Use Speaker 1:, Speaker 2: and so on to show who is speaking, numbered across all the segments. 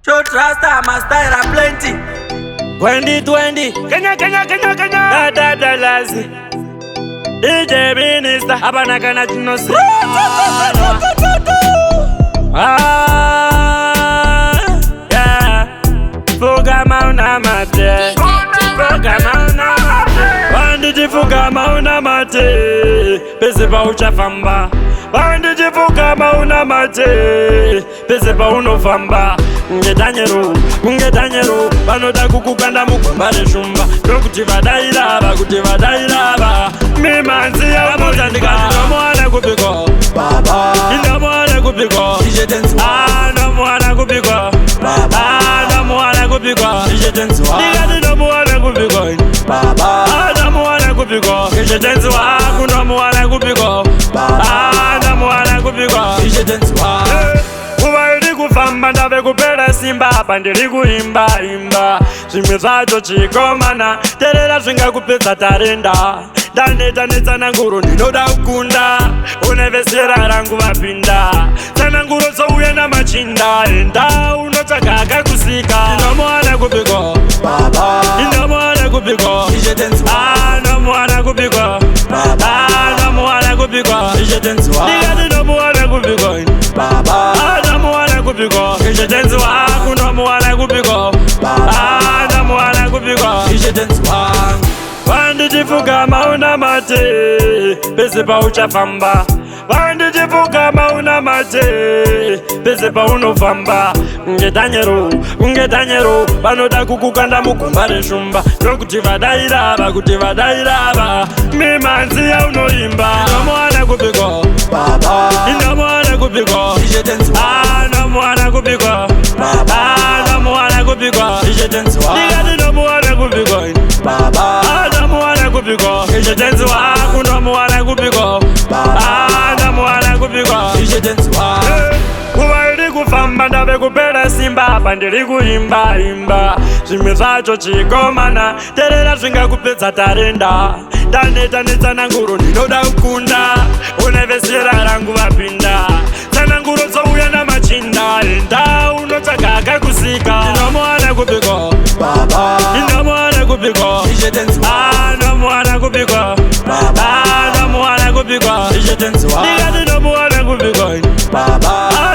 Speaker 1: Short Rasta, my style are plenty.
Speaker 2: 2020, Kenya, Dada Dalasi, DJ Minister, Abanakana Chinosi. Yeah, Fuga Mauna Mate, Fuga Mauna Mate. Bandiji Fuga Mauna Mate, Pesipa Uchafamba. Bandiji Fuga Mauna Mate, Pesipa Unofamba. Ngetanyero, banoda kukukanda mukumbare shumba. Kuti vadailava, mimanzi ya mozandika. Ndomwana kupiko, ndomwana kupiko, ndomwana kupiko, ndomwana kupiko, nigati ndomwana kupiko, ndomwana kupiko, ndomwana kupiko, ndomwana kupiko. Kuvaili kufamba ndave kupera simba apa ndiri kuimba zvimwe zvacho chikomana terera zvingakupedza tarenda ndaneta tsananguro ndinoda kukunda unevesera rangu vapinda tsananguro dzouya namachinda enda unotsvaga akakusika inomuwana kupiko inomuwana kupiko inomuwana kupiko inomuwana kupiko ndikati inomuwana kupiko kupiko ishetenzi wangu ndomuwana kupiko ndomuwana kupiko ishetenzi wangu Wandichifuka mauna mate pese pa uchafamba Wandichifuka mauna mate pese pa unofamba Ungetanyero Banoda kukukanda mukumbare shumba Nokuti vadairava Mimanzi ya unoimba Ndomuwana kupiko Ndomuwana kupiko ndomuwana kupiko ndomuwana kupiko ndikati ndomuwana kupiko ndomuwana kupiko ishetenzi wangu ndomuwana kupiko ndomuwana kupiko kuva iri kufamba ndave kupera simba apa ndiri kuimba zvimwe zvacho chikomana terera zvingakupedza tarenda ndaneta netsananguro ndinoda kukunda unevesera rangu vapinda tsananguro dzouya namachinda enda unotsvaga akakusika inomuwana kupiko inomuwana kupiko inomuwana kupiko inomuwana kupiko ndikati inomuwana kupiko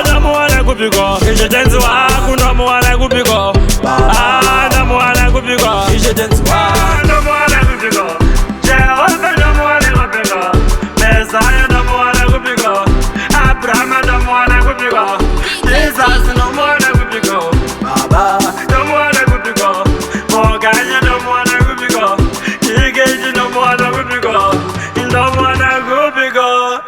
Speaker 2: inomuwana kupiko ishetenzi wangu inomuwana kupiko inomuwana kupiko